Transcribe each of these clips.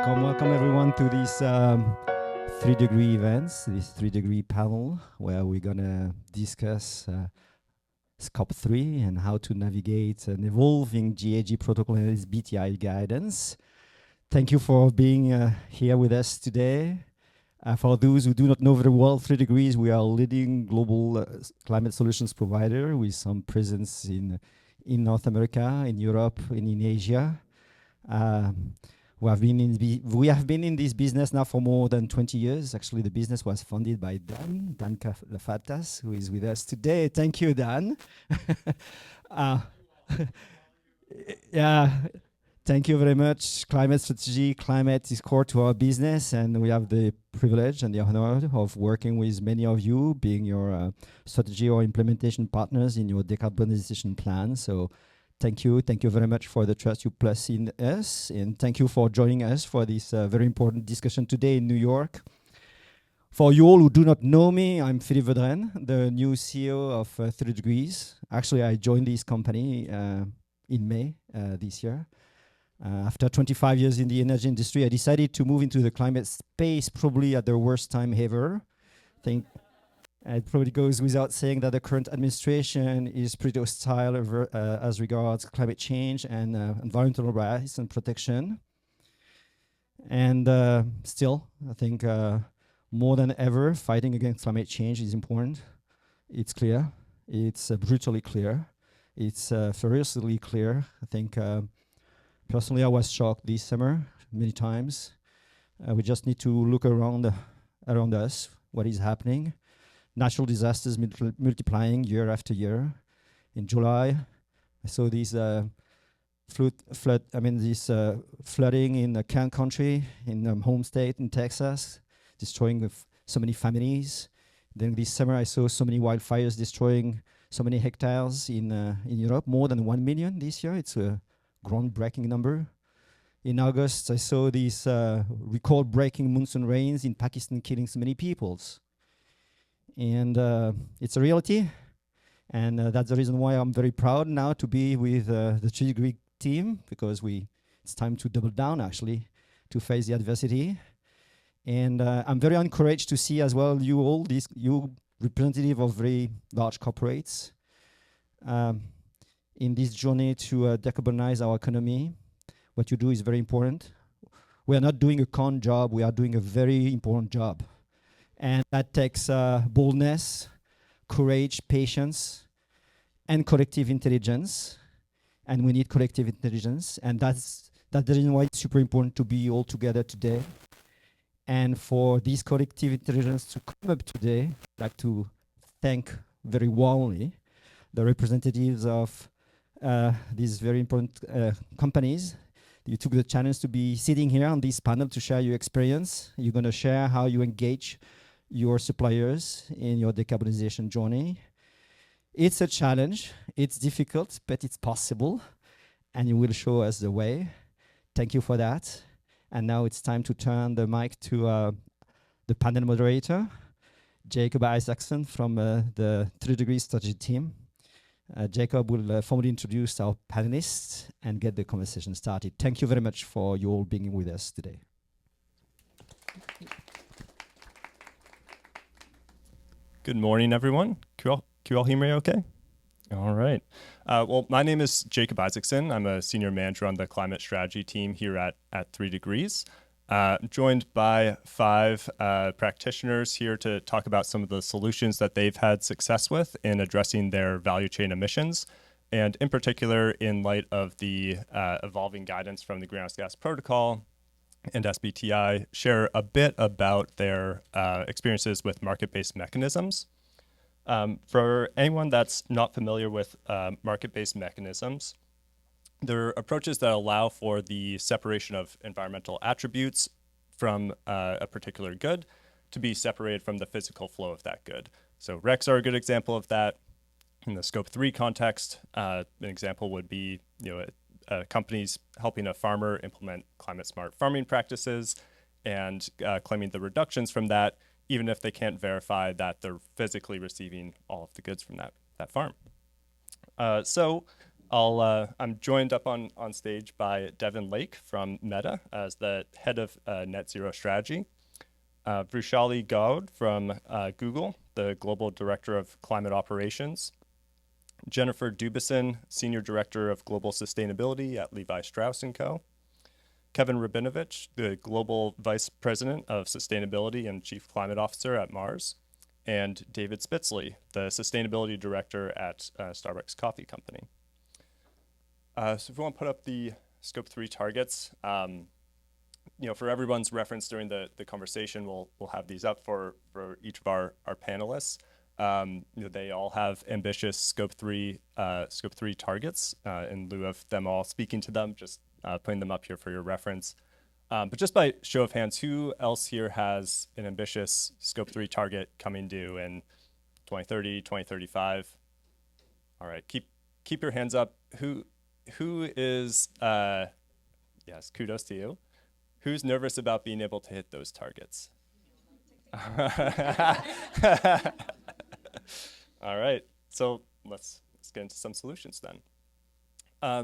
Welcome everyone to this 3 degree events, this 3 degree panel where we're gonna discuss scope 3 and how to navigate an evolving GHG protocol and SBTi guidance. Thank you for being here with us today. For those who do not know very well, 3 degrees, we are a leading global climate solutions provider with some presence in North America, in Europe, and in Asia. We have been in this business now for more than 20 years. Actually, the business was founded by Dan Lafatas, who is with us today. Thank you, Dan. Yeah, thank you very much. Climate strategy, climate is core to our business, and we have the privilege and the honor of working with many of you, being your strategy or implementation partners in your decarbonization plan. So thank you very much for the trust you place in us, and thank you for joining us for this very important discussion today in New York. For you all who do not know me, I'm Philippe Vaudren, the new CEO of 3 Degrees. Actually, I joined this company in May this year. After 25 years in the energy industry, I decided to move into the climate space probably at the worst time ever. I think it probably goes without saying that the current administration is pretty hostile as regards climate change and environmental rights and protection. And still, I think more than ever, fighting against climate change is important. It's clear. It's brutally clear. It's ferociously clear. I think personally, I was shocked this summer many times. We just need to look around us, what is happening. Natural disasters multiplying year after year. In July, I saw this flooding in the Kent country, in home state in Texas, destroying so many families. Then this summer, I saw so many wildfires destroying so many hectares in Europe, more than 1 million this year. It's a groundbreaking number. In August, I saw these record-breaking monsoon rains in Pakistan killing so many peoples. And it's a reality, and that's the reason why I'm very proud now to be with the 3 degree team, because it's time to double down actually to face the adversity. And I'm very encouraged to see as well you representative of very large corporates in this journey to decarbonize our economy. What you do is very important. We are not doing a con job, we are doing a very important job. And that takes boldness, courage, patience, and collective intelligence. And we need collective intelligence. And that's the reason why it's super important to be all together today. And for this collective intelligence to come up today, I'd like to thank very warmly the representatives of these very important companies. You took the challenge to be sitting here on this panel to share your experience. You're going to share how you engage your suppliers in your decarbonization journey. It's a challenge, it's difficult, but it's possible, and you will show us the way. Thank you for that. And now it's time to turn the mic to the panel moderator, Jacob Isaacson from the 3 Degree Strategy team. Jacob will formally introduce our panelists and get the conversation started. Thank you very much for you all being with us today. Good morning, everyone. Can you all hear me okay? All right. Well, my name is Jacob Isaacson. I'm a senior manager on the climate strategy team here at 3 Degrees. Joined by 5 practitioners here to talk about some of the solutions that they've had success with in addressing their value chain emissions, and in particular, in light of the evolving guidance from the Greenhouse Gas Protocol and SBTi, share a bit about their experiences with market-based mechanisms. For anyone that's not familiar with market-based mechanisms, they're approaches that allow for the separation of environmental attributes from a particular good to be separated from the physical flow of that good. So RECs are a good example of that. In the Scope 3 context, an example would be companies helping a farmer implement climate-smart farming practices and claiming the reductions from that, even if they can't verify that they're physically receiving all of the goods from that farm. So I'm joined up on stage by Devin Lake from Meta as the head of net zero strategy, Vrushali Gaud from Google, the global director of climate operations, Jennifer Dubison, senior director of global sustainability at Levi Strauss & Co., Kevin Rabinovich, the global vice president of sustainability and chief climate officer at Mars, and David Spitzley, the sustainability director at Starbucks Coffee Company. So if we want to put up the scope 3 targets, for everyone's reference during the conversation, we'll have these up for each of our panelists. They all have ambitious scope 3 targets. In lieu of them all speaking to them, just putting them up here for your reference. But just by show of hands, who else here has an ambitious scope 3 target coming due in 2030, 2035? All right, keep your hands up. Who is, yes, kudos to you. Who's nervous about being able to hit those targets? All right, so let's get into some solutions then.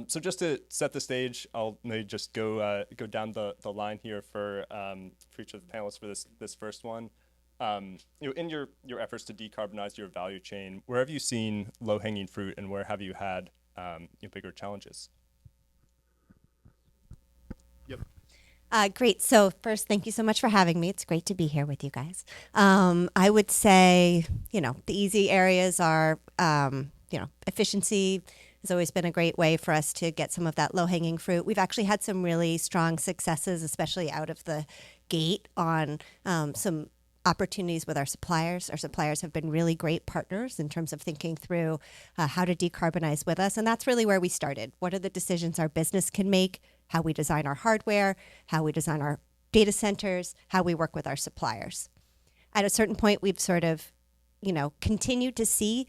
So just to set the stage, I'll maybe just go down the line here for each of the panelists for this first one. In your efforts to decarbonize your value chain, where have you seen low-hanging fruit, and where have you had bigger challenges? Yep. Great. So first, thank you so much for having me. It's great to be here with you guys. I would say, the easy areas are, efficiency has always been a great way for us to get some of that low-hanging fruit. We've actually had some really strong successes, especially out of the gate on some opportunities with our suppliers. Our suppliers have been really great partners in terms of thinking through how to decarbonize with us. And that's really where we started. What are the decisions our business can make, how we design our hardware, how we design our data centers, how we work with our suppliers. At a certain point, we've sort of continued to see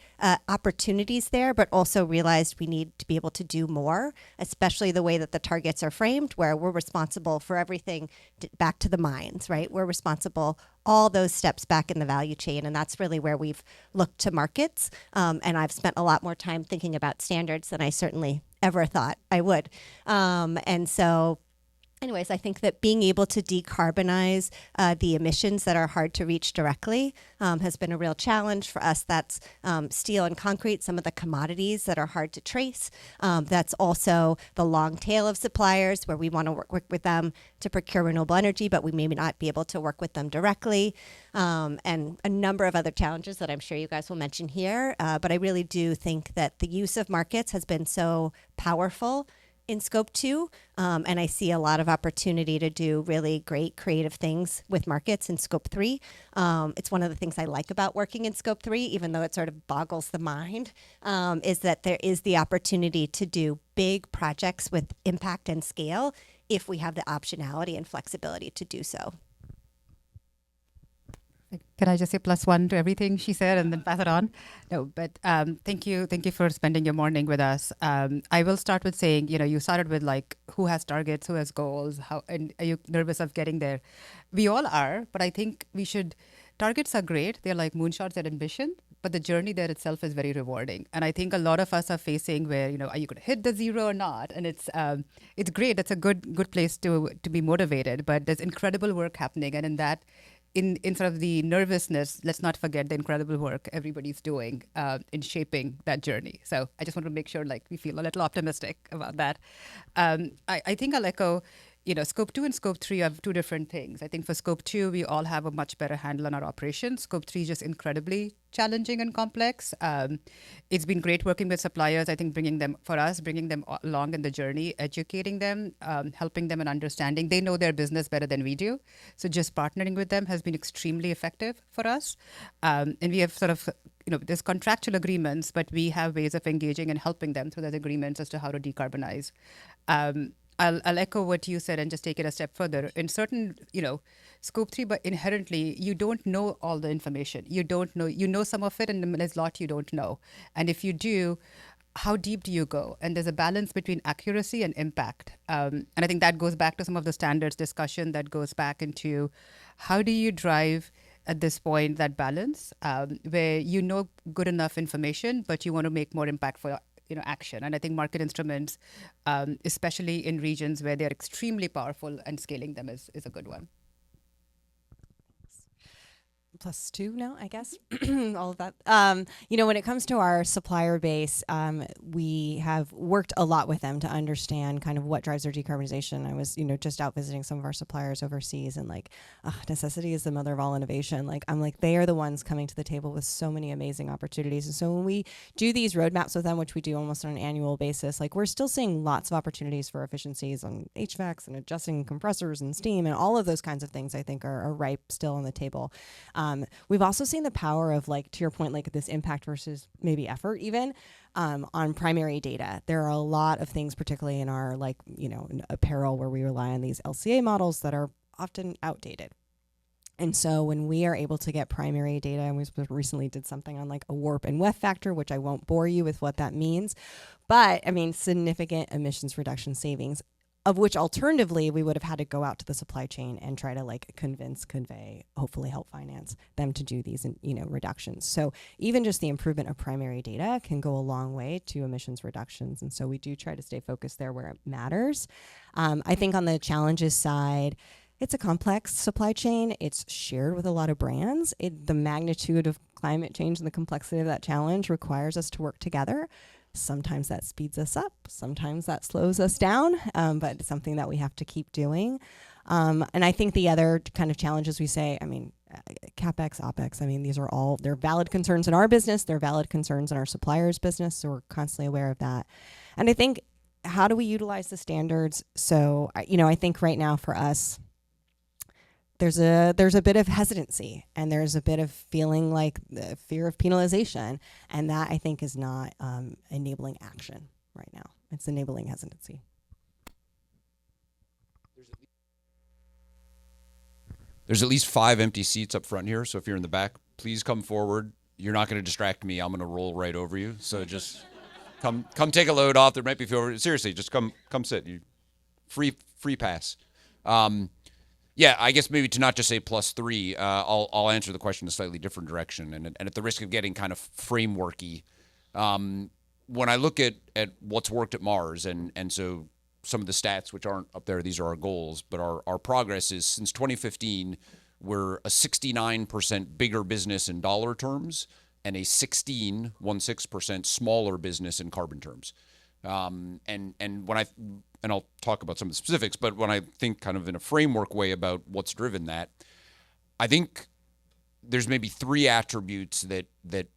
opportunities there, but also realized we need to be able to do more, especially the way that the targets are framed, where we're responsible for everything back to the mines, right? We're responsible all those steps back in the value chain, and that's really where we've looked to markets. And I've spent a lot more time thinking about standards than I certainly ever thought I would. And so anyways, I think that being able to decarbonize the emissions that are hard to reach directly has been a real challenge for us. That's steel and concrete, some of the commodities that are hard to trace. That's also the long tail of suppliers where we want to work with them to procure renewable energy, but we may not be able to work with them directly. And a number of other challenges that I'm sure you guys will mention here. But I really do think that the use of markets has been so powerful in scope 2, and I see a lot of opportunity to do really great creative things with markets in scope 3. It's one of the things I like about working in scope 3, even though it sort of boggles the mind, is that there is the opportunity to do big projects with impact and scale if we have the optionality and flexibility to do so. Can I just say +1 to everything she said and then pass it on? No, but thank you for spending your morning with us. I will start with saying, you started with who has targets, who has goals, and are you nervous of getting there? We all are, but I think targets are great. They're like moonshots at ambition, but the journey there itself is very rewarding. And I think a lot of us are facing where, are you going to hit the zero or not? And it's great. It's a good place to be motivated, but there's incredible work happening. And in that, in sort of the nervousness, let's not forget the incredible work everybody's doing in shaping that journey. So I just want to make sure we feel a little optimistic about that. I think I'll echo, scope 2 and scope 3 have two different things. I think for scope 2, we all have a much better handle on our operations. Scope 3 is just incredibly challenging and complex. It's been great working with suppliers. I think bringing them along in the journey, educating them, helping them in understanding. They know their business better than we do. So just partnering with them has been extremely effective for us. And we have sort of, there's contractual agreements, but we have ways of engaging and helping them through those agreements as to how to decarbonize. I'll echo what you said and just take it a step further. In certain, scope 3, but inherently, you don't know all the information. You know some of it, and there's a lot you don't know. And if you do, how deep do you go? And there's a balance between accuracy and impact. And I think that goes back to some of the standards discussion that goes back into how do you drive at this point that balance where good enough information, but you want to make more impact for action. And I think market instruments, especially in regions where they're extremely powerful, and scaling them is a good one. +2 now, I guess. All of that. When it comes to our supplier base, we have worked a lot with them to understand kind of what drives their decarbonization. I was, just out visiting some of our suppliers overseas, and necessity is the mother of all innovation. They are the ones coming to the table with so many amazing opportunities. And so when we do these roadmaps with them, which we do almost on an annual basis, we're still seeing lots of opportunities for efficiencies on HVACs and adjusting compressors and steam and all of those kinds of things I think are ripe still on the table. We've also seen the power of, to your point, this impact versus maybe effort even on primary data. There are a lot of things, particularly in our apparel, where we rely on these LCA models that are often outdated. And so when we are able to get primary data, and we recently did something on a warp and weft factor, which I won't bore you with what that means, but significant emissions reduction savings, of which alternatively we would have had to go out to the supply chain and try to convey, hopefully help finance them to do these, reductions. So even just the improvement of primary data can go a long way to emissions reductions. And so we do try to stay focused there where it matters. I think on the challenges side, it's a complex supply chain. It's shared with a lot of brands. The magnitude of climate change and the complexity of that challenge requires us to work together. Sometimes that speeds us up, sometimes that slows us down, but it's something that we have to keep doing. And I think the other kind of challenges we say, CapEx, OpEx, they're valid concerns in our business, they're valid concerns in our suppliers' business, so we're constantly aware of that. And I think, how do we utilize the standards? So, I think right now for us, there's a bit of hesitancy, and there's a bit of feeling the fear of penalization, and that I think is not enabling action right now. It's enabling hesitancy. There's at least 5 empty seats up front here, so if you're in the back, please come forward. You're not going to distract me. I'm going to roll right over you. So just come take a load off. There might be fewer. Seriously, just come sit. You free pass. Yeah, I guess maybe to not just say +3, I'll answer the question in a slightly different direction, and at the risk of getting kind of frameworky. When I look at what's worked at Mars, and so some of the stats which aren't up there, these are our goals, but our progress is since 2015, we're a 69% bigger business in dollar terms and a 16% smaller business in carbon terms. And when I'll talk about some of the specifics, but when I think kind of in a framework way about what's driven that, I think there's maybe 3 attributes that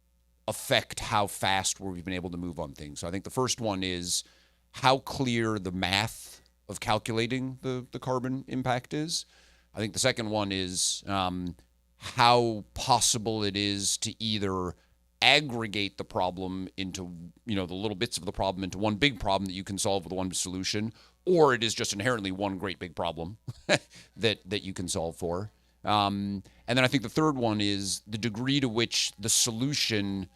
affect how fast we've been able to move on things. So I think the first one is how clear the math of calculating the carbon impact is. I think the second one is how possible it is to either aggregate the problem into, the little bits of the problem into one big problem that you can solve with one solution, or it is just inherently one great big problem that you can solve for. And then I think the third one is the degree to which the solution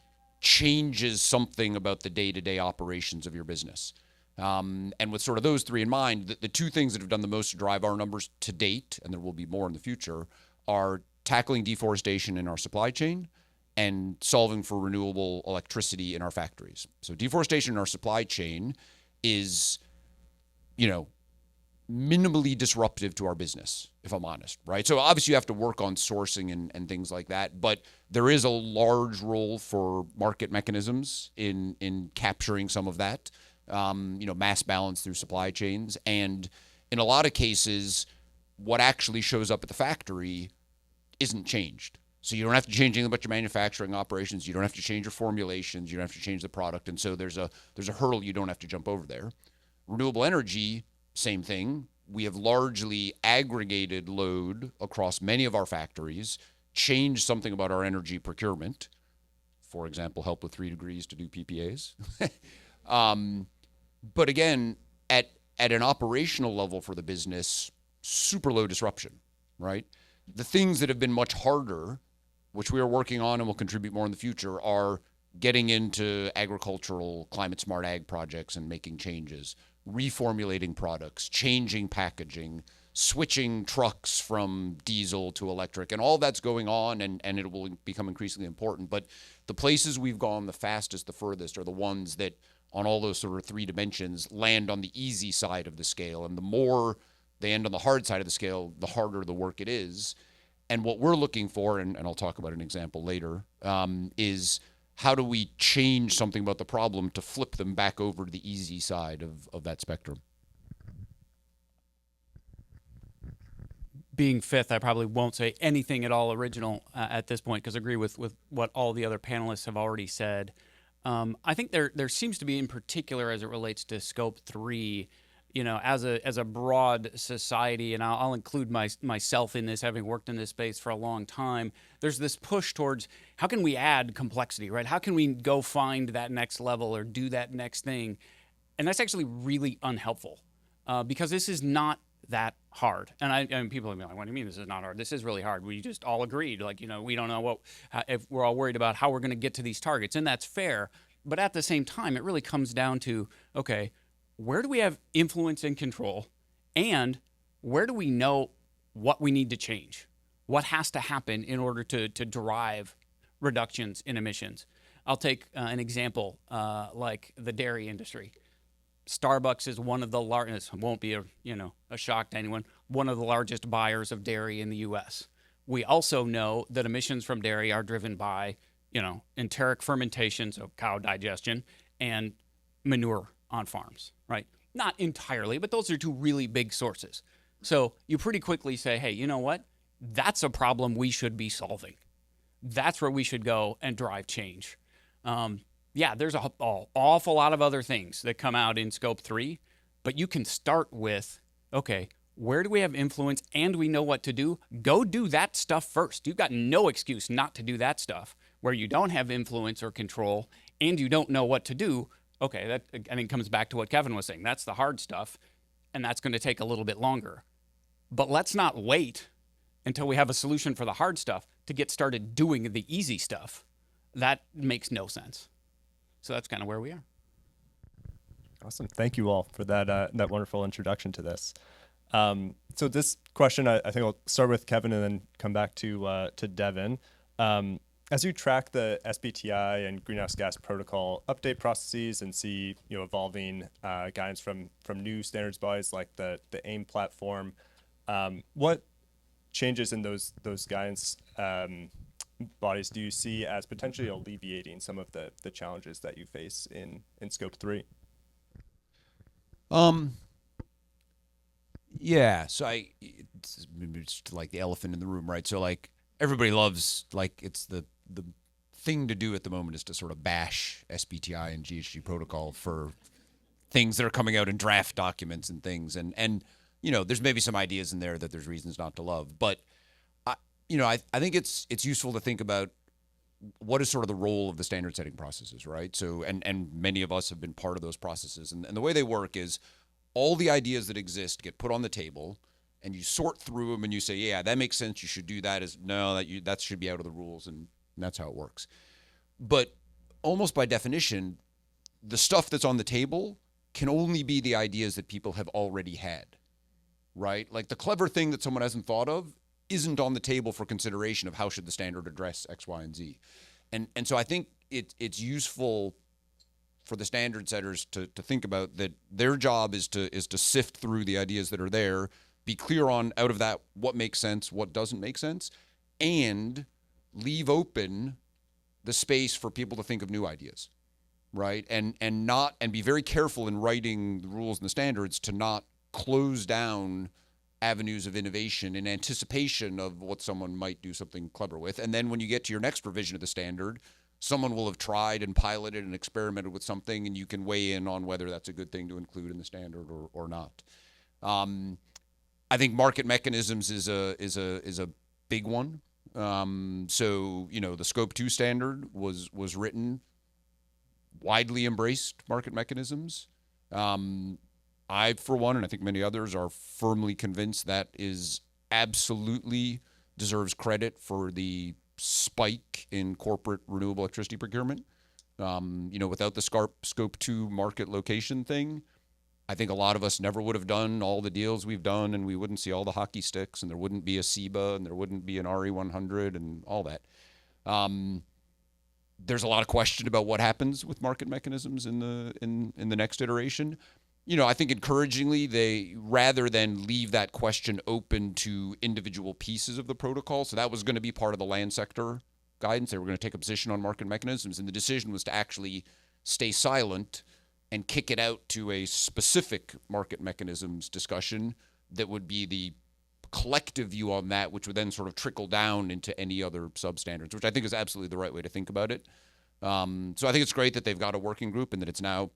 changes something about the day-to-day operations of your business. And with sort of those 3 in mind, the 2 things that have done the most to drive our numbers to date, and there will be more in the future, are tackling deforestation in our supply chain and solving for renewable electricity in our factories. So deforestation in our supply chain is, minimally disruptive to our business, if I'm honest, right? So obviously you have to work on sourcing and things like that, but there is a large role for market mechanisms in capturing some of that, mass balance through supply chains. And in a lot of cases, what actually shows up at the factory isn't changed. So you don't have to change anything about your manufacturing operations. You don't have to change your formulations. You don't have to change the product. And so there's a hurdle you don't have to jump over there. Renewable energy, same thing. We have largely aggregated load across many of our factories, changed something about our energy procurement. For example, help with 3 degrees to do PPAs. But again, at an operational level for the business, super low disruption, right? The things that have been much harder, which we are working on and will contribute more in the future, are getting into agricultural climate smart ag projects and making changes, reformulating products, changing packaging, switching trucks from diesel to electric, and all that's going on, and it will become increasingly important. But the places we've gone the fastest, the furthest, are the ones that on all those sort of 3 dimensions land on the easy side of the scale. And the more they end on the hard side of the scale, the harder the work it is. And what we're looking for, and I'll talk about an example later, is how do we change something about the problem to flip them back over to the easy side of that spectrum? Being fifth, I probably won't say anything at all original at this point, because I agree with what all the other panelists have already said. I think there seems to be, in particular, as it relates to Scope 3, as a broad society, and I'll include myself in this, having worked in this space for a long time, there's this push towards how can we add complexity, right? How can we go find that next level or do that next thing? And that's actually really unhelpful because this is not that hard. And people are like, what do you mean this is not hard? This is really hard. We just all agreed, we don't know if we're all worried about how we're going to get to these targets, and that's fair. But at the same time, it really comes down to, okay, where do we have influence and control, and where do we know what we need to change? What has to happen in order to drive reductions in emissions? I'll take an example like the dairy industry. Starbucks is one of the largest, won't be a shock to anyone, one of the largest buyers of dairy in the U.S. We also know that emissions from dairy are driven by, enteric fermentation, so cow digestion, and manure on farms, right? Not entirely, but those are 2 really big sources. So you pretty quickly say, hey, you know what? That's a problem we should be solving. That's where we should go and drive change. There's an awful lot of other things that come out in Scope 3, but you can start with, okay, where do we have influence and we know what to do? Go do that stuff first. You've got no excuse not to do that stuff. Where you don't have influence or control and you don't know what to do, okay, that I think comes back to what Kevin was saying. That's the hard stuff, and that's going to take a little bit longer. But let's not wait until we have a solution for the hard stuff to get started doing the easy stuff. That makes no sense. So that's kind of where we are. Awesome. Thank you all for that wonderful introduction to this. So this question, I think I'll start with Kevin and then come back to Devin. As you track the SBTi and greenhouse gas protocol update processes and see evolving guidance from new standards bodies like the AIM platform, what changes in those guidance bodies do you see as potentially alleviating some of the challenges that you face in Scope 3? Yeah, so it's like the elephant in the room, right? So everybody loves, it's the thing to do at the moment is to sort of bash SBTi and GHG protocol for things that are coming out in draft documents and things. And there's maybe some ideas in there that there's reasons not to love. But, I think it's useful to think about what is sort of the role of the standard setting processes, right? So, and many of us have been part of those processes. And the way they work is all the ideas that exist get put on the table, and you sort through them and you say, yeah, that makes sense. You should do that. That should be out of the rules. And that's how it works. But almost by definition, the stuff that's on the table can only be the ideas that people have already had, right? Like the clever thing that someone hasn't thought of isn't on the table for consideration of how should the standard address X, Y, and Z. And so I think it's useful for the standard setters to think about that their job is to sift through the ideas that are there, be clear on out of that what makes sense, what doesn't make sense, and leave open the space for people to think of new ideas, right? And be very careful in writing the rules and the standards to not close down avenues of innovation in anticipation of what someone might do something clever with. And then when you get to your next revision of the standard, someone will have tried and piloted and experimented with something, and you can weigh in on whether that's a good thing to include in the standard or not. I think market mechanisms is a big one. So the Scope 2 standard was written, widely embraced market mechanisms. I, for one, and I think many others, are firmly convinced that is absolutely deserves credit for the spike in corporate renewable electricity procurement. Without the Scope 2 market location thing, I think a lot of us never would have done all the deals we've done, and we wouldn't see all the hockey sticks, and there wouldn't be a SEBA, and there wouldn't be an RE100 and all that. there's a lot of question about what happens with market mechanisms in the next iteration. I think encouragingly, they, rather than leave that question open to individual pieces of the protocol, so that was going to be part of the land sector guidance. They were going to take a position on market mechanisms, and the decision was to actually stay silent and kick it out to a specific market mechanisms discussion that would be the collective view on that, which would then sort of trickle down into any other substandards, which I think is absolutely the right way to think about it. So I think it's great that they've got a working group and that it's now,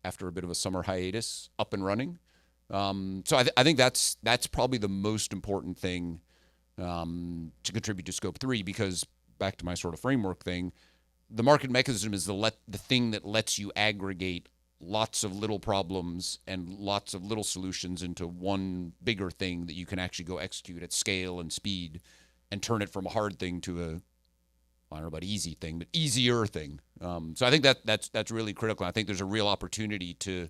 after a bit of a summer hiatus, up and running. So I think that's probably the most important thing to contribute to Scope 3, because back to my sort of framework thing, the market mechanism is the thing that lets you aggregate lots of little problems and lots of little solutions into one bigger thing that you can actually go execute at scale and speed and turn it from a hard thing to a, I don't know about easy thing, but easier thing. So I think that's really critical. I think there's a real opportunity to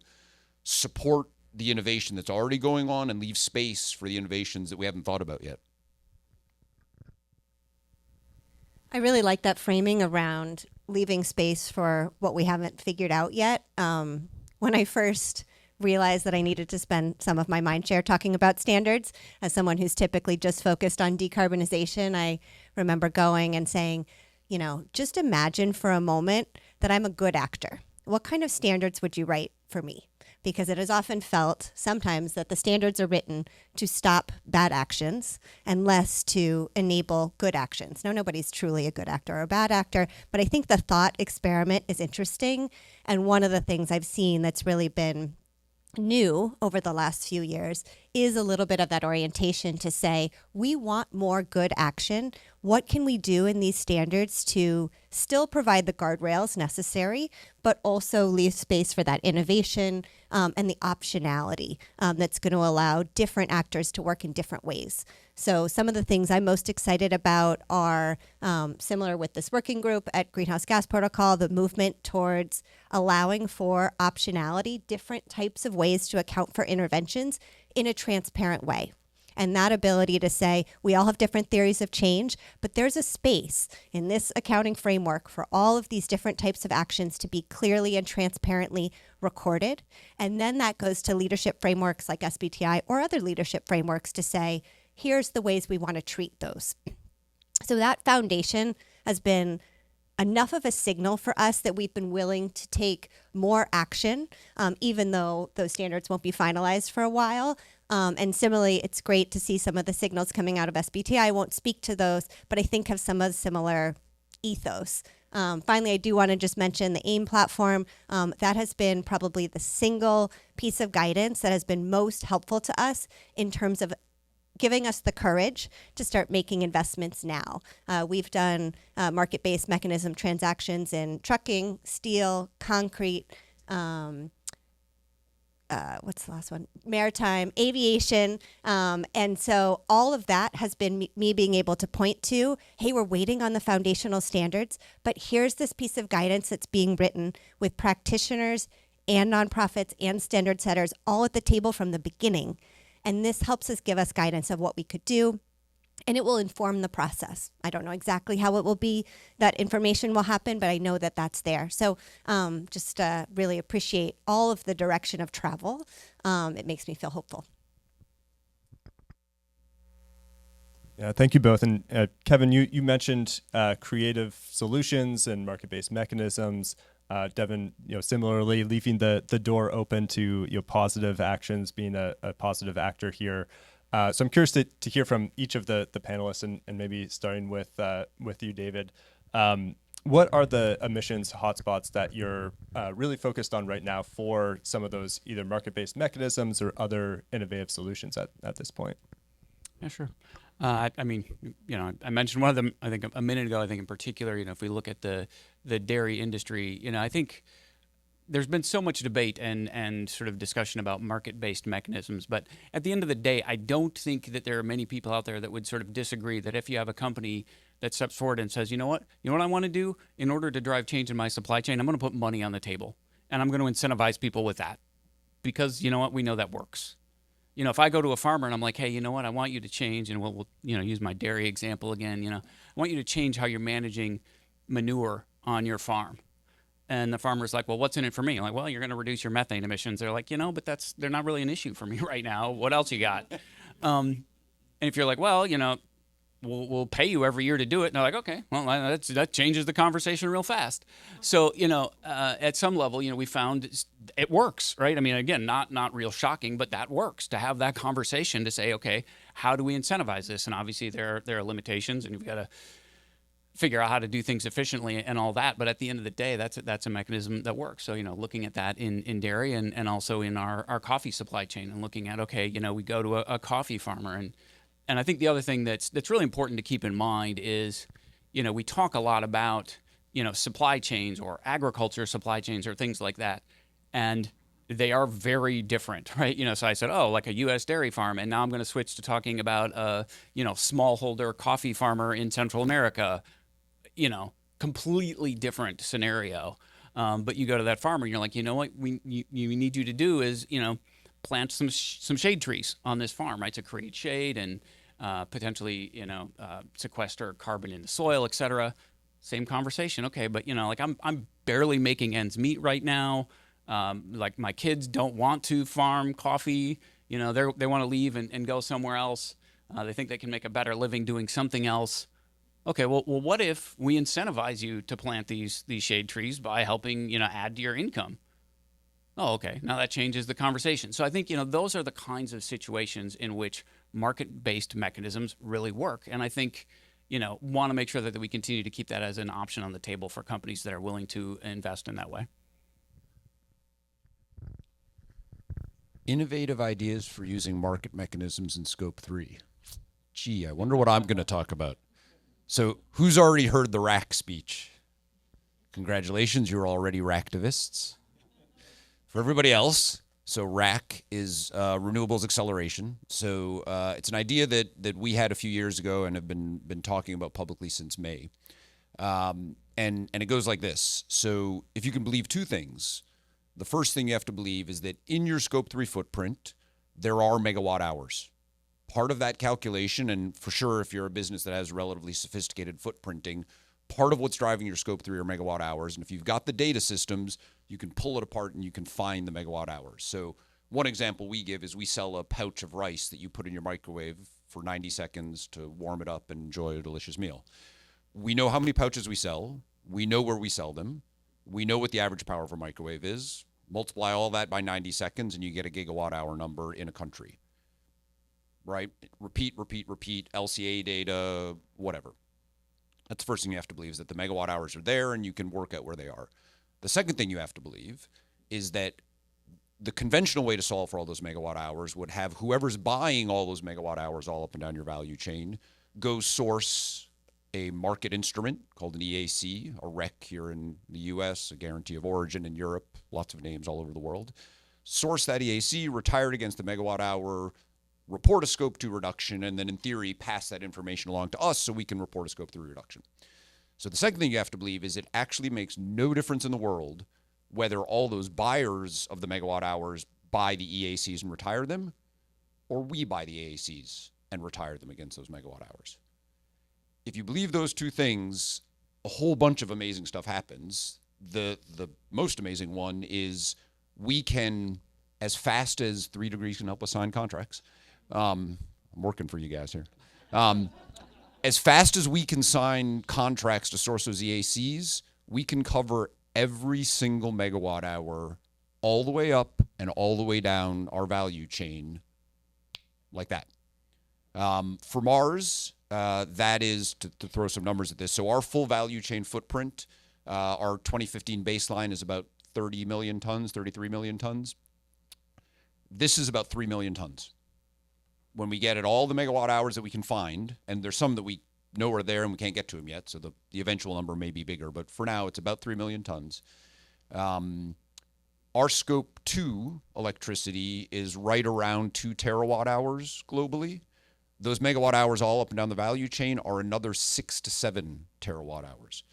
support the innovation that's already going on and leave space for the innovations that we haven't thought about yet. I really like that framing around leaving space for what we haven't figured out yet. When I first realized that I needed to spend some of my mind share talking about standards, as someone who's typically just focused on decarbonization, I remember going and saying, just imagine for a moment that I'm a good actor. What kind of standards would you write for me? Because it is often felt sometimes that the standards are written to stop bad actions and less to enable good actions. Now, nobody's truly a good actor or a bad actor, but I think the thought experiment is interesting. And one of the things I've seen that's really been new over the last few years is a little bit of that orientation to say, we want more good action. What can we do in these standards to still provide the guardrails necessary, but also leave space for that innovation and the optionality that's going to allow different actors to work in different ways. So some of the things I'm most excited about are similar with this working group at Greenhouse Gas Protocol, the movement towards allowing for optionality, different types of ways to account for interventions in a transparent way. And that ability to say, we all have different theories of change, but there's a space in this accounting framework for all of these different types of actions to be clearly and transparently recorded. And then that goes to leadership frameworks like SBTi or other leadership frameworks to say, here's the ways we want to treat those. So that foundation has been enough of a signal for us that we've been willing to take more action, even though those standards won't be finalized for a while. And similarly, it's great to see some of the signals coming out of SBTi. I won't speak to those, but I think have some of similar ethos. Finally, I do want to just mention the AIM platform. That has been probably the single piece of guidance that has been most helpful to us in terms of giving us the courage to start making investments now. We've done market-based mechanism transactions in trucking, steel, concrete, what's the last one? Maritime, aviation. And so all of that has been me being able to point to, hey, we're waiting on the foundational standards, but here's this piece of guidance that's being written with practitioners and nonprofits and standard setters all at the table from the beginning. And this helps us give us guidance of what we could do, and it will inform the process. I don't know exactly how it will be, that information will happen, but I know that that's there. So just really appreciate all of the direction of travel. It makes me feel hopeful. Yeah, thank you both. And Kevin, you mentioned creative solutions and market-based mechanisms. Devin, similarly leaving the door open to positive actions, being a positive actor here. So I'm curious to hear from each of the panelists, and maybe starting with you, David. What are the emissions hotspots that you're really focused on right now for some of those either market-based mechanisms or other innovative solutions at this point? Yeah, sure. I mentioned one of them, I think a minute ago. I think in particular, if we look at the dairy industry, I think there's been so much debate and sort of discussion about market-based mechanisms. But at the end of the day, I don't think that there are many people out there that would sort of disagree that if you have a company that steps forward and says, you know what I want to do in order to drive change in my supply chain, I'm going to put money on the table and I'm going to incentivize people with that, because we know that works. If I go to a farmer and I'm like, hey, I want you to change, and we'll use my dairy example again. I want you to change how you're managing manure on your farm. And the farmer's like, well, what's in it for me? I'm like, well, you're going to reduce your methane emissions. They're like, but they're not really an issue for me right now. What else you got? And if you're like, well, we'll pay you every year to do it. And they're like, okay, well, that changes the conversation real fast. So, at some level, we found it works, right? I mean, again, not real shocking, but that works to have that conversation to say, okay, how do we incentivize this? And obviously there are limitations, and you've got to figure out how to do things efficiently and all that. But at the end of the day, that's a mechanism that works. So, looking at that in dairy and also in our coffee supply chain, and looking at, okay, we go to a coffee farmer. And I think the other thing that's really important to keep in mind is, we talk a lot about, supply chains or agriculture supply chains or things like that. And they are very different, right? So I said, oh, like a U.S. dairy farm. And now I'm going to switch to talking about a, smallholder coffee farmer in Central America. Completely different scenario. But you go to that farmer and you're like, what you need you to do is, plant some shade trees on this farm, right? To create shade and potentially, sequester carbon in the soil, et cetera. Same conversation. Okay. But I'm barely making ends meet right now. Like my kids don't want to farm coffee. They want to leave and go somewhere else. They think they can make a better living doing something else. Okay, well, what if we incentivize you to plant these shade trees by helping, add to your income? Oh, okay. Now that changes the conversation. So I think, those are the kinds of situations in which market-based mechanisms really work. And I think, want to make sure that we continue to keep that as an option on the table for companies that are willing to invest in that way. Innovative ideas for using market mechanisms in Scope 3. Gee, I wonder what I'm going to talk about. So who's already heard the RAC speech? Congratulations, you're already RACtivists. For everybody else, so RAC is renewables acceleration. So it's an idea that we had a few years ago and have been talking about publicly since May. And it goes like this. So if you can believe two things, the first thing you have to believe is that in your Scope 3 footprint, there are megawatt hours. Part of that calculation, and for sure if you're a business that has relatively sophisticated footprinting, part of what's driving your Scope 3 are megawatt hours. And if you've got the data systems, you can pull it apart and you can find the megawatt hours. So one example we give is we sell a pouch of rice that you put in your microwave for 90 seconds to warm it up and enjoy a delicious meal. We know how many pouches we sell. We know where we sell them. We know what the average power of a microwave is. Multiply all that by 90 seconds and you get a gigawatt hour number in a country. Right? Repeat, LCA data, whatever. That's the first thing you have to believe, is that the megawatt hours are there and you can work out where they are. The second thing you have to believe is that the conventional way to solve for all those megawatt hours would have whoever's buying all those megawatt hours all up and down your value chain go source a market instrument called an EAC, a REC here in the US, a guarantee of origin in Europe, lots of names all over the world. Source that EAC, retire it against the megawatt hour, report a Scope 2 reduction, and then in theory pass that information along to us so we can report a Scope 3 reduction. So the second thing you have to believe is it actually makes no difference in the world whether all those buyers of the megawatt hours buy the EACs and retire them, or we buy the EACs and retire them against those megawatt hours. If you believe those two things, a whole bunch of amazing stuff happens. The most amazing one is we can, as fast as 3 Degrees can help us sign contracts, I'm working for you guys here. As fast as we can sign contracts to source those EACs, we can cover every single megawatt hour all the way up and all the way down our value chain like that. For Mars, that is, to throw some numbers at this, so our full value chain footprint, our 2015 baseline is about 30 million tons, 33 million tons. This is about 3 million tons. When we get at all the megawatt hours that we can find, and there's some that we know are there and we can't get to them yet, so the eventual number may be bigger, but for now it's about 3 million tons. Our Scope 2 electricity is right around 2 terawatt hours globally. Those megawatt hours all up and down the value chain are another 6 to 7 terawatt hours.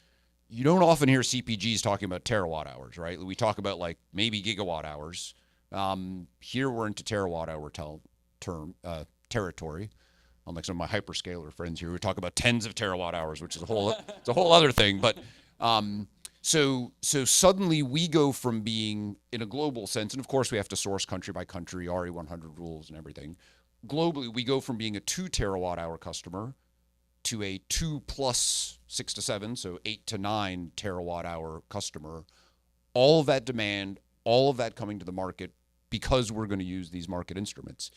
You don't often hear CPGs talking about terawatt hours, right? We talk about like maybe gigawatt hours. Here we're into terawatt hour territory. Unlike some of my hyperscaler friends here, we talk about tens of terawatt hours, which is it's a whole other thing. But So suddenly we go from being, in a global sense, and of course we have to source country by country, RE100 rules and everything. Globally, we go from being a 2 terawatt hour customer to a 2 plus 6 to 7, so 8 to 9 terawatt hour customer. All of that demand, all of that coming to the market because we're going to use these market instruments.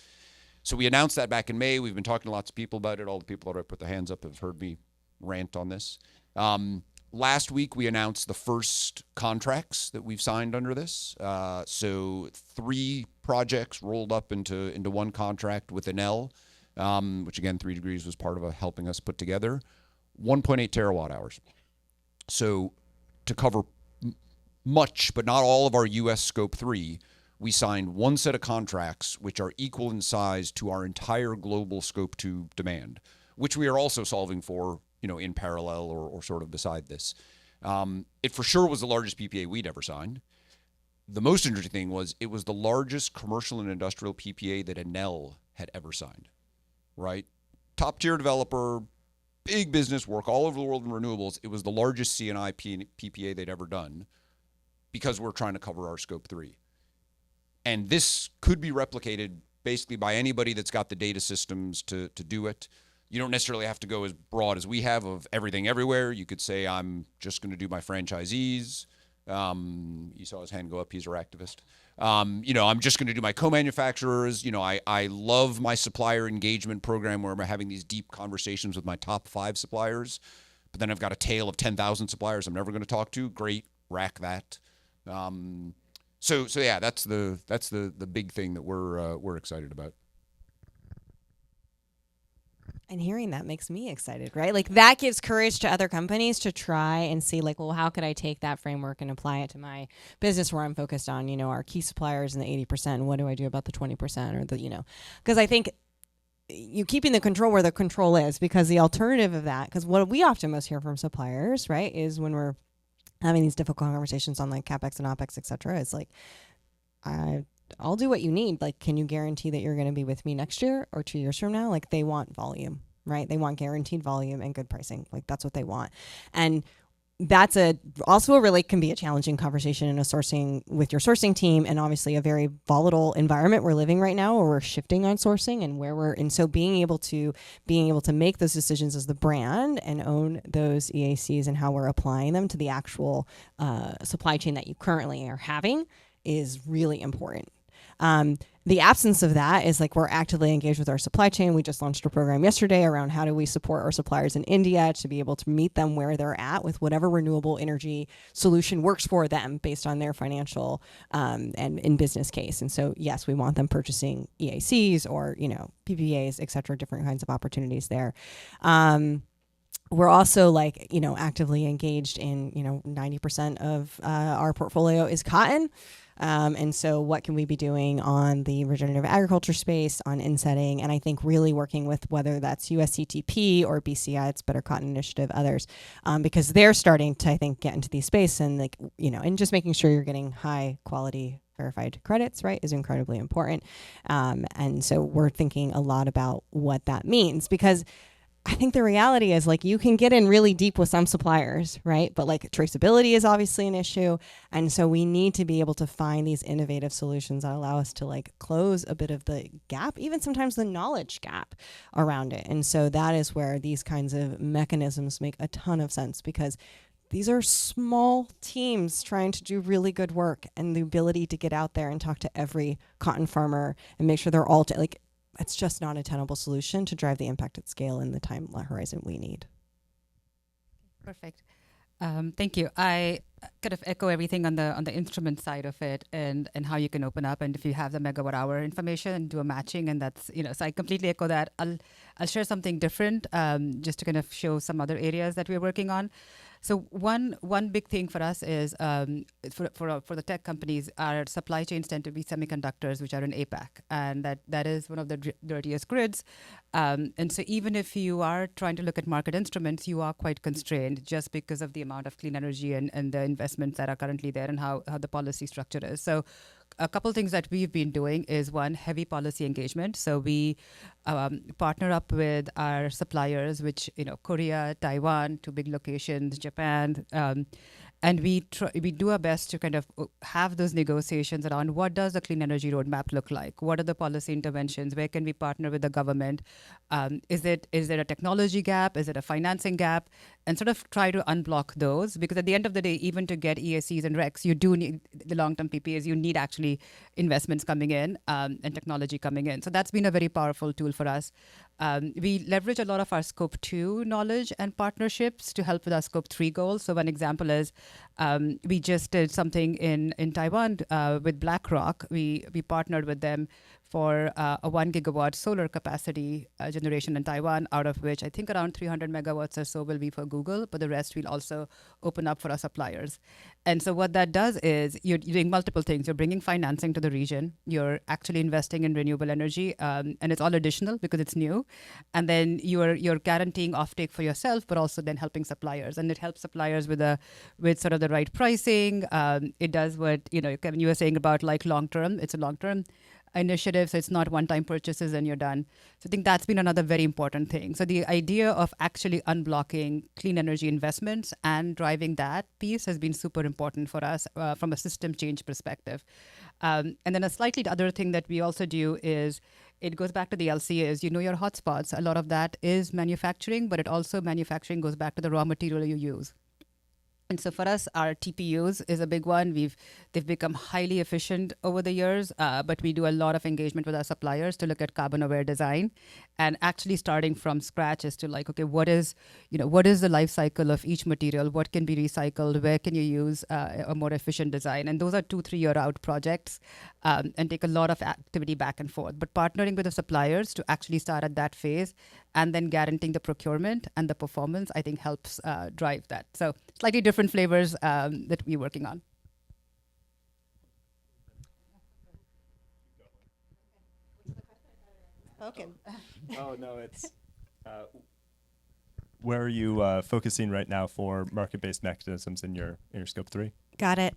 So we announced that back in May. We've been talking to lots of people about it. All the people that have put their hands up have heard me rant on this. Last week, we announced the first contracts that we've signed under this. So 3 projects rolled up into one contract with Enel, which again, 3 Degrees was part of helping us put together. 1.8 terawatt hours. So to cover much, but not all of our U.S. Scope 3, we signed one set of contracts which are equal in size to our entire global Scope 2 demand, which we are also solving for, in parallel or sort of beside this. It for sure was the largest PPA we'd ever signed. The most interesting thing was it was the largest commercial and industrial PPA that Enel had ever signed, right? Top tier developer, big business, work all over the world in renewables. It was the largest C&I PPA they'd ever done because we're trying to cover our Scope 3. And this could be replicated basically by anybody that's got the data systems to do it. You don't necessarily have to go as broad as we have of everything everywhere. You could say, I'm just going to do my franchisees. You saw his hand go up. He's our activist. I'm just going to do my co-manufacturers. I love my supplier engagement program where I'm having these deep conversations with my top 5 suppliers. But then I've got a tail of 10,000 suppliers I'm never going to talk to. Great, rack that. So yeah, that's the big thing that we're excited about. And hearing that makes me excited, right? Like that gives courage to other companies to try and see like, well, how could I take that framework and apply it to my business where I'm focused on, our key suppliers and the 80%. And what do I do about the 20% or because I think you keeping the control where the control is, because the alternative of that, because what we often most hear from suppliers, right, is when we're having these difficult conversations on like CapEx and OpEx, et cetera, it's like, I'll do what you need. Like, can you guarantee that you're going to be with me next year or 2 years from now? Like they want volume, right? They want guaranteed volume and good pricing. Like that's what they want. And that's also can be a challenging conversation in with your sourcing team, and obviously a very volatile environment we're living right now where we're shifting on sourcing and so being able to make those decisions as the brand and own those EACs and how we're applying them to the actual supply chain that you currently are having is really important. The absence of that is like we're actively engaged with our supply chain. We just launched a program yesterday around how do we support our suppliers in India to be able to meet them where they're at with whatever renewable energy solution works for them based on their financial and in business case. And so, yes, we want them purchasing EACs or, PPAs, et cetera, different kinds of opportunities there. We're also actively engaged in, 90% of our portfolio is cotton. And so what can we be doing on the regenerative agriculture space, on insetting, and I think really working with whether that's USCTP or BCI, it's Better Cotton Initiative, others, because they're starting to, I think, get into these space and and just making sure you're getting high quality verified credits, right, is incredibly important. And so we're thinking a lot about what that means, because I think the reality is you can get in really deep with some suppliers, right? But traceability is obviously an issue. And so we need to be able to find these innovative solutions that allow us to close a bit of the gap, even sometimes the knowledge gap around it. And so that is where these kinds of mechanisms make a ton of sense, because these are small teams trying to do really good work, and the ability to get out there and talk to every cotton farmer and make sure they're all it's just not a tenable solution to drive the impact at scale in the time horizon we need. Perfect. Thank you. I kind of echo everything on the instrument side of it and how you can open up, and if you have the megawatt hour information and do a matching, and that's so I completely echo that. I'll share something different just to kind of show some other areas that we're working on. So one big thing for us is for the tech companies, our supply chains tend to be semiconductors, which are in APAC, and that is one of the dirtiest grids. And so even if you are trying to look at market instruments, you are quite constrained just because of the amount of clean energy and the investments that are currently there and how the policy structure is. So a couple things that we've been doing is, one, heavy policy engagement. So we partner up with our suppliers, which, Korea, Taiwan, 2 big locations, Japan, And we do our best to kind of have those negotiations around what does the clean energy roadmap look like? What are the policy interventions? Where can we partner with the government? Is there a technology gap? Is it a financing gap? And sort of try to unblock those, because at the end of the day, even to get EACs and RECs, you do need the long-term PPAs. You need actually investments coming in and technology coming in. So that's been a very powerful tool for us. We leverage a lot of our Scope 2 knowledge and partnerships to help with our Scope 3 goals. So one example is we just did something in Taiwan with BlackRock. We partnered with them for a 1 gigawatt solar capacity generation in Taiwan, out of which I think around 300 megawatts or so will be for Google, but the rest will also open up for our suppliers. And so what that does is you're doing multiple things. You're bringing financing to the region. You're actually investing in renewable energy, and it's all additional because it's new. And then you're guaranteeing offtake for yourself, but also then helping suppliers. And it helps suppliers with sort of the right pricing. It does what, Kevin, you were saying about like long-term. It's a long-term initiative, so it's not one-time purchases and you're done. So I think that's been another very important thing. So the idea of actually unblocking clean energy investments and driving that piece has been super important for us from a system change perspective. And then a slightly other thing that we also do is, it goes back to the LCAs, your hotspots. A lot of that is manufacturing, but manufacturing goes back to the raw material you use. And so for us, our TPUs is a big one. They've become highly efficient over the years, but we do a lot of engagement with our suppliers to look at carbon-aware design, and actually starting from scratch as to like, okay, what is the life cycle of each material? What can be recycled? Where can you use a more efficient design? And those are 2-3 year out projects, and take a lot of activity back and forth. But partnering with the suppliers to actually start at that phase, and then guaranteeing the procurement and the performance, I think helps drive that. So slightly different flavors that we're working on. Okay. Oh, no, it's where are you focusing right now for market-based mechanisms in your Scope 3? Got it.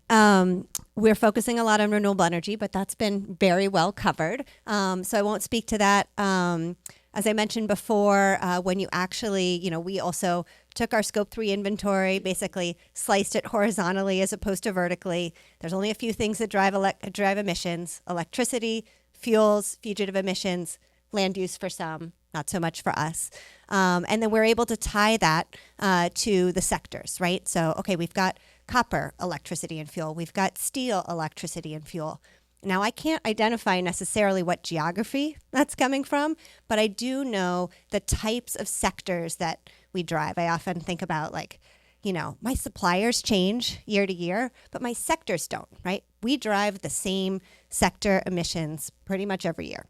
We're focusing a lot on renewable energy, but that's been very well covered. So I won't speak to that. As I mentioned before, when you actually, we also took our Scope 3 inventory, basically sliced it horizontally as opposed to vertically. There's only a few things that drive emissions: electricity, fuels, fugitive emissions, land use for some, not so much for us. And then we're able to tie that to the sectors, right? So, okay, we've got copper, electricity and fuel. We've got steel, electricity and fuel. Now, I can't identify necessarily what geography that's coming from, but I do know the types of sectors that we drive. I often think about my suppliers change year to year, but my sectors don't, right? We drive the same sector emissions pretty much every year.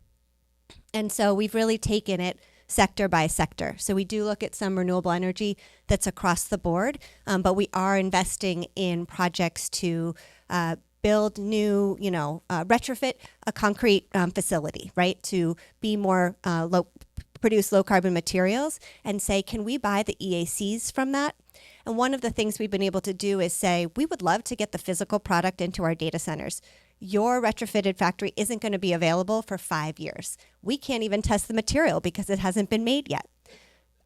And so we've really taken it sector by sector. So we do look at some renewable energy that's across the board, but we are investing in projects to build new, retrofit a concrete facility, right? To be more produce low carbon materials, and say, can we buy the EACs from that? And one of the things we've been able to do is say, we would love to get the physical product into our data centers. Your retrofitted factory isn't going to be available for 5 years. We can't even test the material because it hasn't been made yet.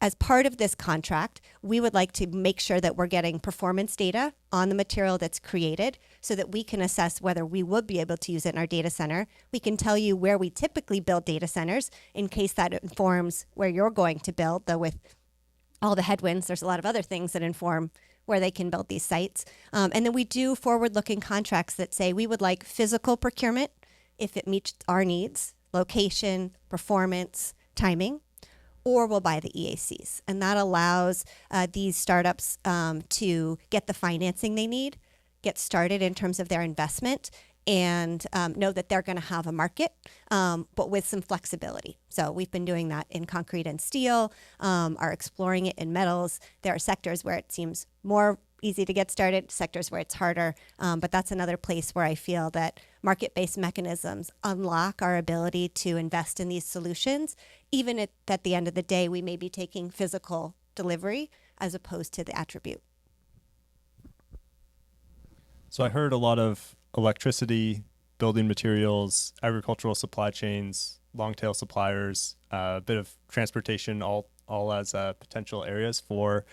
As part of this contract, we would like to make sure that we're getting performance data on the material that's created so that we can assess whether we would be able to use it in our data center. We can tell you where we typically build data centers in case that informs where you're going to build, though with all the headwinds, there's a lot of other things that inform where they can build these sites. And then we do forward-looking contracts that say we would like physical procurement if it meets our needs, location, performance, timing, or we'll buy the EACs. And that allows these startups to get the financing they need, get started in terms of their investment, and know that they're going to have a market, but with some flexibility. So we've been doing that in concrete and steel, are exploring it in metals. There are sectors where it seems more easy to get started, sectors where it's harder, but that's another place where I feel that market-based mechanisms unlock our ability to invest in these solutions, even at the end of the day, we may be taking physical delivery as opposed to the attribute. So I heard a lot of electricity, building materials, agricultural supply chains, long tail suppliers, a bit of transportation, all as potential areas for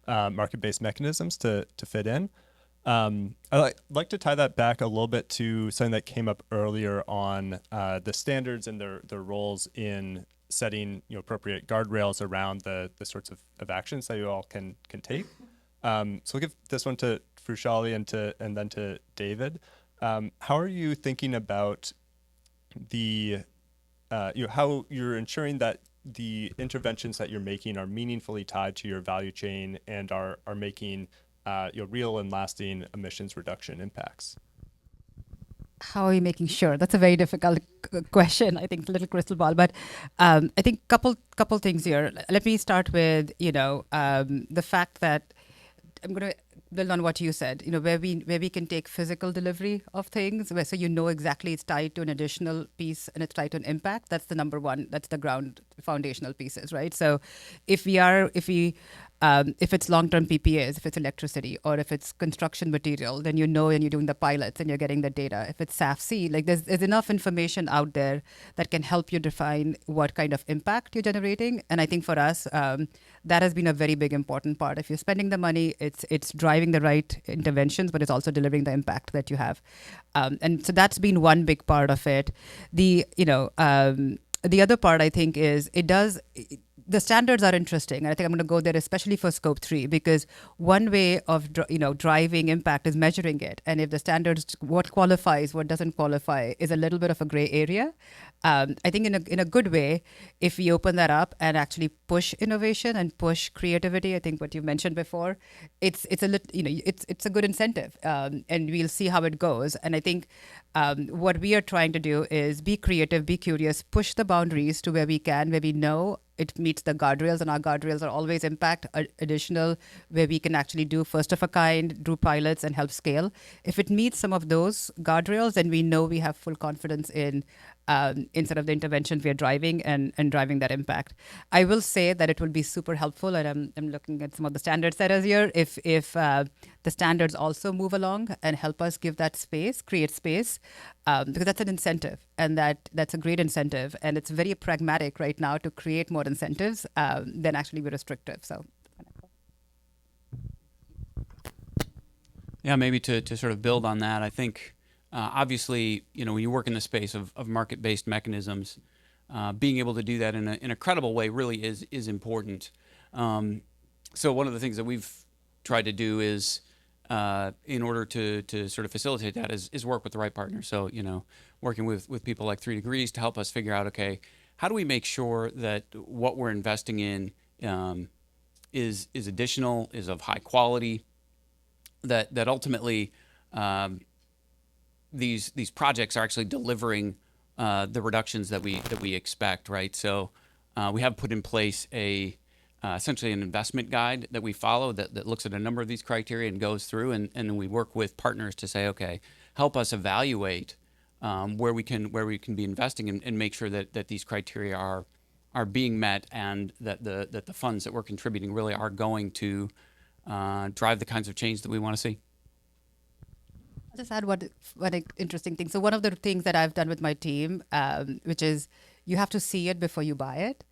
market-based mechanisms to fit in. I'd like to tie that back a little bit to something that came up earlier on the standards and their roles in setting appropriate guardrails around the sorts of actions that you all can take. So we'll give this one to Frushali and then to David. How are you thinking about the how you're ensuring that the interventions that you're making are meaningfully tied to your value chain and are making real and lasting emissions reduction impacts? How are you making sure? That's a very difficult question. I think little crystal ball, but I think couple things here. Let me start with the fact that I'm going to build on what you said. Where we can take physical delivery of things, where so exactly it's tied to an additional piece and it's tied to an impact. That's the number one. That's the ground foundational pieces, right? So if it's long-term PPAs, if it's electricity, or if it's construction material, then and you're doing the pilots and you're getting the data. If it's SAFC, like there's enough information out there that can help you define what kind of impact you're generating. And I think for us, that has been a very big important part. If you're spending the money, it's driving the right interventions, but it's also delivering the impact that you have. And so that's been one big part of it. The other part I think is the standards are interesting, and I think I'm going to go there, especially for Scope 3, because one way of driving impact is measuring it. And if the standards, what qualifies, what doesn't qualify, is a little bit of a gray area. I think in a good way, if we open that up and actually push innovation and push creativity, I think what you mentioned before, it's a good incentive, and we'll see how it goes. And I think what we are trying to do is be creative, be curious, push the boundaries to where we can, where we know it meets the guardrails, and our guardrails are always impact additional, where we can actually do first of a kind, do pilots and help scale. If it meets some of those guardrails, then we know we have full confidence in sort of the interventions we are driving and driving that impact. I will say that it will be super helpful, and I'm looking at some of the standard setters here. If the standards also move along and help us give that space, create space, because that's an incentive, and that's a great incentive, and it's very pragmatic right now to create more incentives than actually be restrictive. So. Yeah, maybe to sort of build on that, I think obviously, when you work in the space of market-based mechanisms, being able to do that in a credible way really is important. So one of the things that we've tried to do is, in order to sort of facilitate that, is work with the right partners. So, working with people like 3 Degrees to help us figure out, okay, how do we make sure that what we're investing in is additional, is of high quality, that ultimately these projects are actually delivering the reductions that we expect, right? So we have put in place essentially an investment guide that we follow that looks at a number of these criteria and goes through, and then we work with partners to say, okay, help us evaluate where we can be investing and make sure that these criteria are being met, and that the funds that we're contributing really are going to drive the kinds of change that we want to see. I'll just add one interesting thing. So one of the things that I've done with my team, which is you have to see it before you buy it.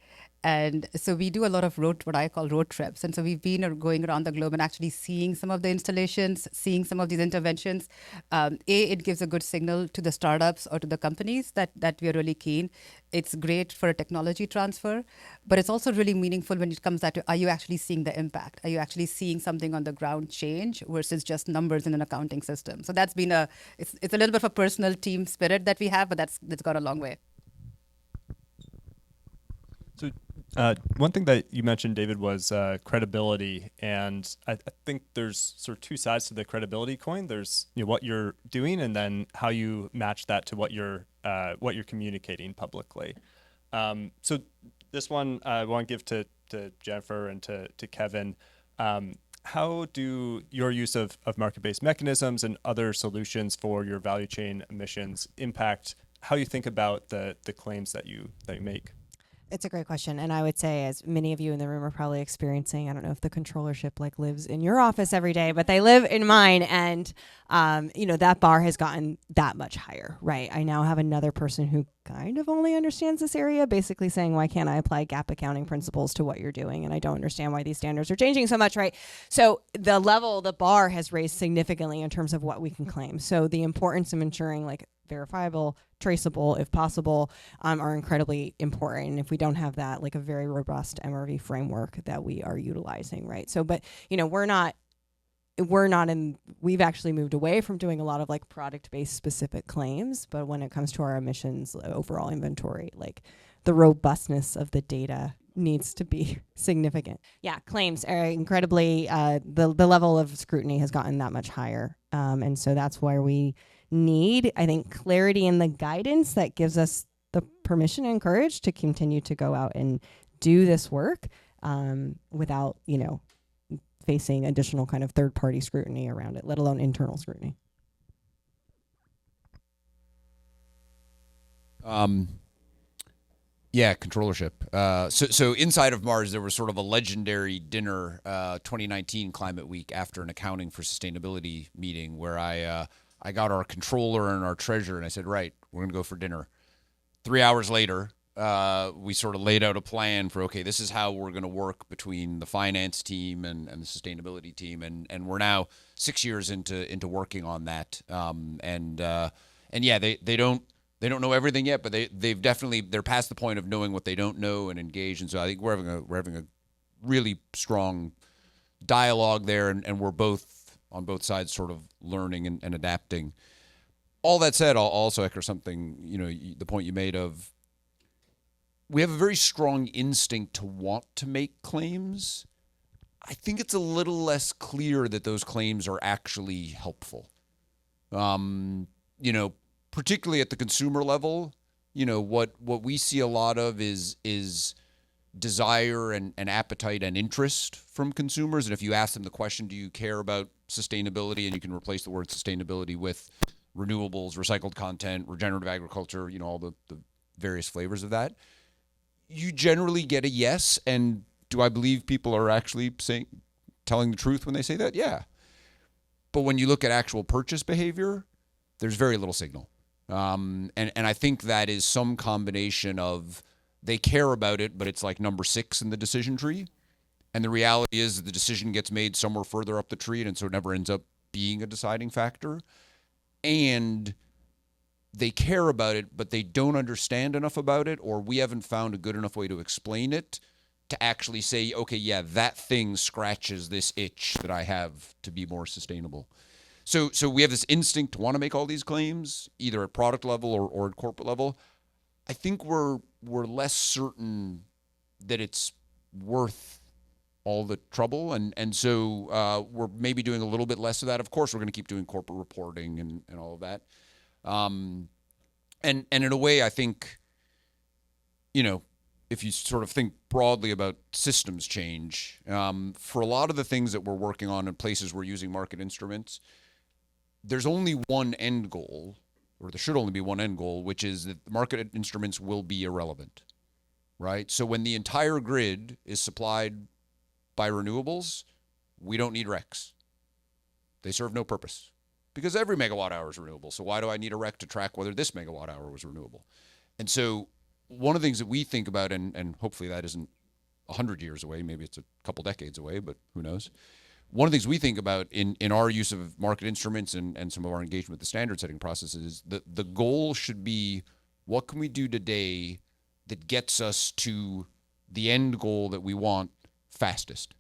And so we do a lot of what I call road trips. And so we've been going around the globe and actually seeing some of the installations, seeing some of these interventions. It gives a good signal to the startups or to the companies that we are really keen. It's great for a technology transfer, but it's also really meaningful when it comes down to, are you actually seeing the impact? Are you actually seeing something on the ground change versus just numbers in an accounting system? So that's been it's a little bit of a personal team spirit that we have, but that's gone a long way. So one thing that you mentioned, David, was credibility, and I think there's sort of two sides to the credibility coin. There's what you're doing, and then how you match that to what you're communicating publicly. So this one I want to give to Jennifer and to Kevin. How do your use of market-based mechanisms and other solutions for your value chain emissions impact how you think about the claims that you make? It's a great question. And I would say, as many of you in the room are probably experiencing, I don't know if the controllership like lives in your office every day, but they live in mine. And, that bar has gotten that much higher, right? I now have another person who kind of only understands this area, basically saying, why can't I apply gap accounting principles to what you're doing? And I don't understand why these standards are changing so much, right? So the bar has raised significantly in terms of what we can claim. So the importance of ensuring like verifiable, traceable, if possible, are incredibly important. And if we don't have that, like a very robust MRV framework that we are utilizing, right? So, but we've actually moved away from doing a lot of like product-based specific claims, but when it comes to our emissions overall inventory, like the robustness of the data needs to be significant. Yeah, claims are incredibly, the level of scrutiny has gotten that much higher. And so that's where we need, I think, clarity in the guidance that gives us the permission and courage to continue to go out and do this work without, facing additional kind of third-party scrutiny around it, let alone internal scrutiny. Yeah, controllership. So inside of Mars, there was sort of a legendary dinner, 2019 Climate Week, after an accounting for sustainability meeting where I got our controller and our treasurer, and I said, right, we're going to go for dinner. 3 hours later, we sort of laid out a plan for, okay, this is how we're going to work between the finance team and the sustainability team. And we're now 6 years into working on that. And yeah, they don't know everything yet, but they're past the point of knowing what they don't know and engage. And so I think we're having a really strong dialogue there, and we're both on both sides sort of learning and adapting. All that said, I'll also echo something, the point you made of, we have a very strong instinct to want to make claims. I think it's a little less clear that those claims are actually helpful. Particularly at the consumer level, what we see a lot of is desire and appetite and interest from consumers. And if you ask them the question, do you care about sustainability? And you can replace the word sustainability with renewables, recycled content, regenerative agriculture, all the various flavors of that. You generally get a yes. And do I believe people are actually telling the truth when they say that? Yeah. But when you look at actual purchase behavior, there's very little signal. And I think that is some combination of they care about it, but it's like number 6 in the decision tree. And the reality is the decision gets made somewhere further up the tree, and so it never ends up being a deciding factor. And they care about it, but they don't understand enough about it, or we haven't found a good enough way to explain it to actually say, okay, yeah, that thing scratches this itch that I have to be more sustainable. So we have this instinct to want to make all these claims, either at product level or at corporate level. I think we're less certain that it's worth all the trouble, and so we're maybe doing a little bit less of that. Of course, we're going to keep doing corporate reporting and all of that. And in a way, I think, if you sort of think broadly about systems change, for a lot of the things that we're working on in places we're using market instruments, there's only one end goal, or there should only be one end goal, which is that the market instruments will be irrelevant, right? So when the entire grid is supplied by renewables, we don't need RECs. They serve no purpose because every megawatt hour is renewable. So why do I need a REC to track whether this megawatt hour was renewable? And so one of the things that we think about, and hopefully that isn't 100 years away, maybe it's a couple decades away, but who knows? One of the things we think about in our use of market instruments and some of our engagement with the standard setting process is that the goal should be, what can we do today that gets us to the end goal that we want fastest,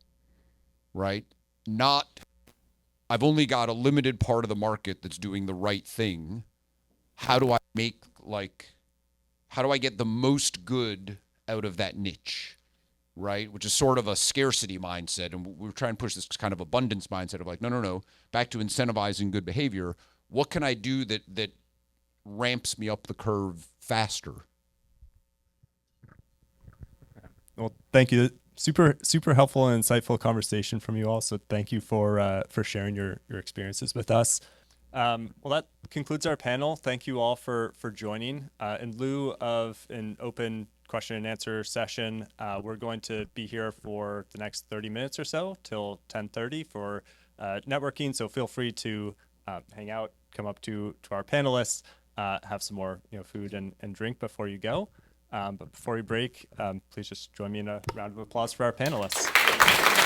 right? Not, I've only got a limited part of the market that's doing the right thing. How do I get the most good out of that niche, right? Which is sort of a scarcity mindset. And we're trying to push this kind of abundance mindset of like, no, back to incentivizing good behavior. What can I do that ramps me up the curve faster? Well, thank you. Super helpful and insightful conversation from you all. So thank you for sharing your experiences with us. Well, that concludes our panel. Thank you all for joining. In lieu of an open question and answer session. We're going to be here for the next 30 minutes or so till 10:30 for networking. So feel free to hang out, come up to our panelists, have some more food and drink before you go. But before we break, please just join me in a round of applause for our panelists.